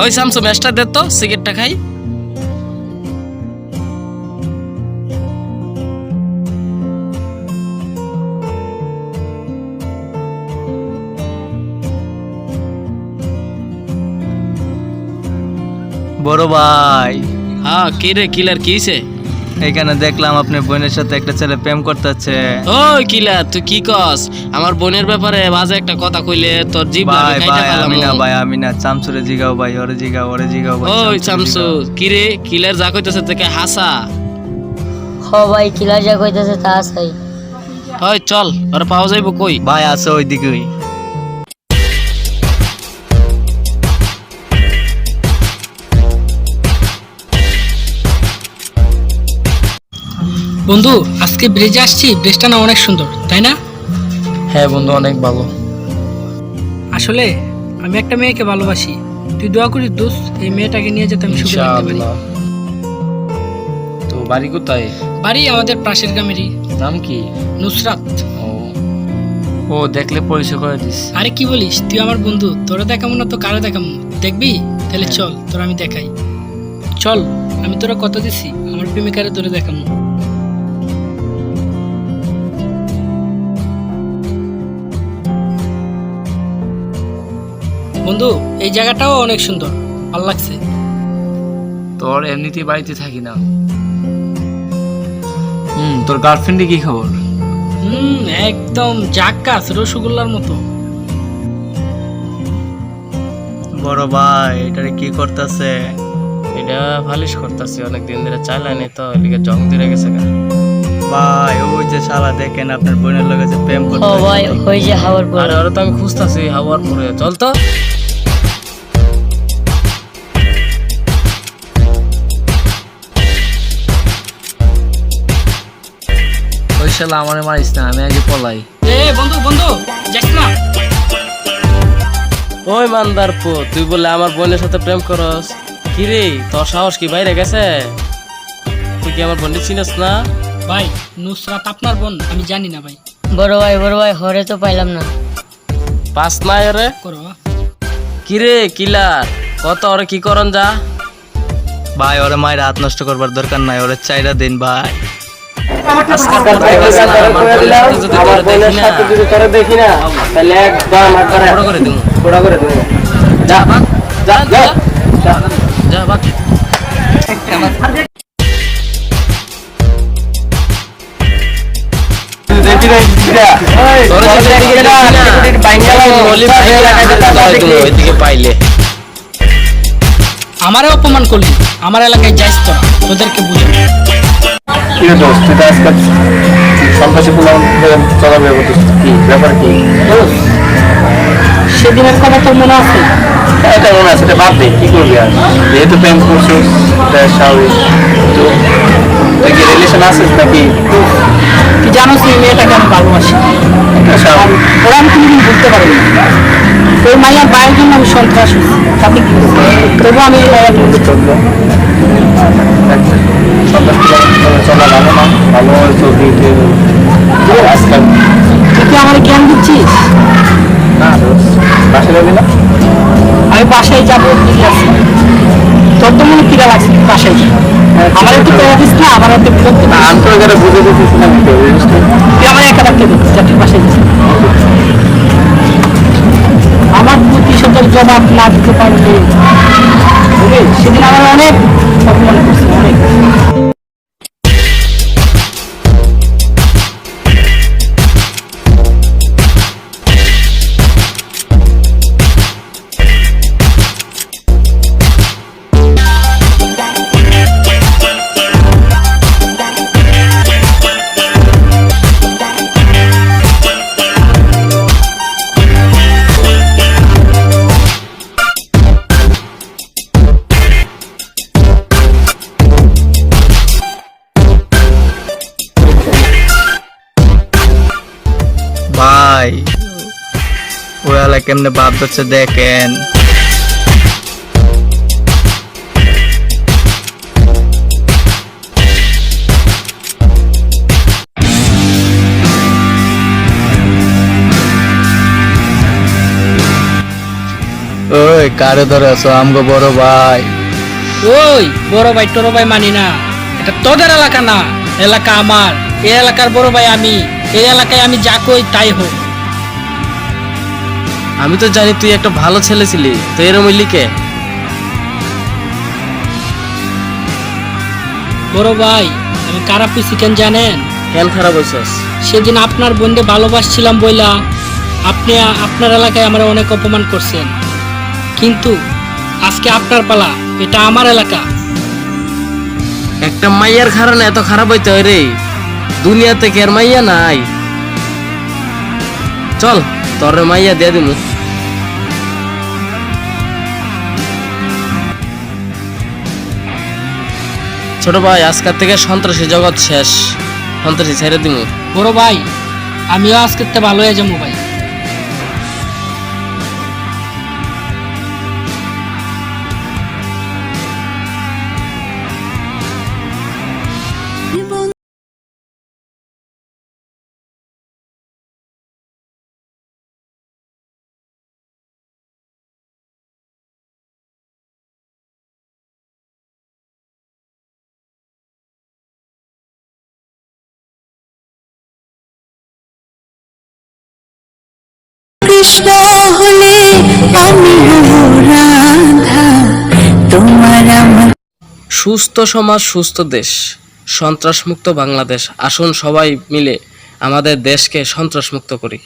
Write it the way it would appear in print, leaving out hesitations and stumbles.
ওই শামসু ম্যাচটা দে তো, সিগারেটটা খাই। বড় ভাই, হ্যাঁ কি রে কিলার, কি হইছে? এখানে দেখলাম আপনার বোনের সাথে একটা ছেলে প্রেম করতেছে। ওই কিলার তুই কি কস? আমার বোনের ব্যাপারে বাজে একটা কথা কইলে তোর জিভ ভাই লাগে কাইটা ভাই ফেলাম। ভাই আমি না, চামচুরে জিগাও ভাই, ওরে জিগাও ভাই। ওই শামসু কি রে, কিলার যা কইতেছে তোকে হাসা। হ ভাই, কিলার যা কইতেছে তা চাই। ওই চল, ওরা পাওয়া যাইব কই? ভাই আছে ওইদিকেই। বন্ধু, আজকে ব্রিজে আসছি, ব্রিজটা না অনেক সুন্দর, তাই না? হ্যাঁ বন্ধু, অনেক ভালো। আসলে আমি একটা মেয়েকে ভালোবাসি, তুই দোয়া করিস দোস্ত, এই মেয়েটাকে নিয়ে যেতে আমি সুখে থাকতে পারি। ইনশাআল্লাহ। তো বাড়ি কোথায়? বাড়ি আমাদের পাশের গ্রামেরই। নাম কি? নুসরাত। ও ও দেখলে পরিচয় করে দিস। আরে কি বলিস, তুই আমার বন্ধু, তোরা দেখাবো না তো কারো দেখাবো? দেখবি? তাহলে চল, তোরা আমি দেখাই। চল, আমি তোরা কত দিছি, আমার প্রেমিকারে তোরা দেখাবো। বন্ধু, এই জায়গাটাও অনেক সুন্দর, ভালো লাগছে। তোর এমনিতেই বাড়িতে থাকি না। তোর গার্লফ্রেন্ডে কি খবর? একদম জাক্কাস, রসগোল্লার মতো। বড় ভাই, এটারে কি করতেছে? এটা ভালিশ করতেছি, অনেকদিন ধরে চালানি তো, এদিকে জং ধরে গেছে গা। ভাই ওই যে শালা দেখেন আপনার বোনের লগে যে প্রেম হ করতেছে। ভাই, ওই যে হাওয়ার পর। আরে ওরা তো আমি খুঁজতেছি হাওয়ার পরে, চল তো। ওই শালা আমারে মারিস না, আমি আগে পলাই। এ বন্ধু বন্ধু, যাস না। ওই মান্দারপো, তুই বলে আমার বোনের সাথে প্রেম করস? কি রে, তোর সাহস কি বাইরে গেছে? তুই কি আমার বোনকে চিনিস না? ভাই, নুসরাত আপনার বোন? আমি জানি না ভাই। বড় ভাই, হরে তো পাইলাম না। পাস নাই রে। করো। কি রে কিলার, কত ওরে কি করন যা? ভাই ওরে মায়ের হাত নষ্ট করবার দরকার নাই, ওরে চাইরা দিন ভাই। আজকাল করতে গেছে না, আমার বোনের সাথে যদি তোরে দেখি না, তাহলে একদম একবারে বড় করে দিমু। যা ভাগ, যা যা যা ভাগ। আমারে অপমান করলি, আমার এলাকায় যাইস তোরা, তোদেরকে বুঝে। সেদিনের কথা তোর মনে আছে? এটা মনে আছে, এটা বাদ দে, কি করবি আর? যেহেতু প্রেম করছিস, স্বাভাবিক। তুই কি রিলেশন আছিস নাকি? তুই জানোস এই মেয়েটাকে আমি ভালোবাসি, ওরা আমি কোনোদিন বুঝতে পারিনি। ওই মাইয়ার বায়ের জন্য আমি সন্ত্রাস হয়েছি, তাতে কি হয়েছে? তবু আমি এই মায়াকে চলা ভালো না, ভালো চলবি আজকাল। তুই কি আমার জ্ঞান দিচ্ছিস? না বাসা যাবি না? আমি বাসায় যাবো, ঠিক আছে? তোর তো মনে কিরা লাগছে তুই বাসায় যাবি? আমার একটু পেয়ে দিস না, আমার একটু বিরক্ত না, আমি তো এখানে বুঝে দিচ্ছিস না, তুই আমার একা রাখতে দিস, তুই বাসায় যাবি। আমার প্রতিশোধের জবাব না দিতে পারলে সেদিন আমার অনেক অপমান করছে, অনেক। ভাই ওরা কেমনে বাপ ধরছে দেখেন। ওই কারে ধরে আছো আমগো বড় ভাই? ওই বড় ভাই টড় ভাই মানি না, এটা তোদের এলাকা না, এলাকা আমার। এই এলাকার বড় ভাই আমি, এই এলাকায় আমি যা কই তাই হোক। আমি তো জানি তুই একটা ভালো ছেলে ছিলি, তো এরম হইলি কে? বড় ভাই আমি খারাপ হইছি কেন জানেন? কেন খারাপ হইছস? সেদিন আপনার বোনকে ভালোবাসছিলাম বইলা আপনি আপনার এলাকায় আমরা অনেক অপমান করছেন, কিন্তু আজকে আপনার পালা, এটা আমার এলাকা। একটা মাইয়ার কারণে এত খারাপ হইতে হয় রে? দুনিয়াতে কি আর মাইয়া নাই? চল তোর মাইয়া দিয়ে দিমু। ছোট ভাই, আজকের থেকে সন্ত্রাসী জগৎ শেষ, সন্ত্রাসী ছেড়ে দিমু। বড় ভাই আমিও আজকে তো ভালো হয়ে যাবো ভাই। কৃষ্ণ হলে আমি হব রাধা, তোমার আমার। সুস্থ সমাজ, সুস্থ দেশ, সন্ত্রাসমুক্ত বাংলাদেশ। আসুন সবাই মিলে আমাদের দেশকে সন্ত্রাসমুক্ত করি।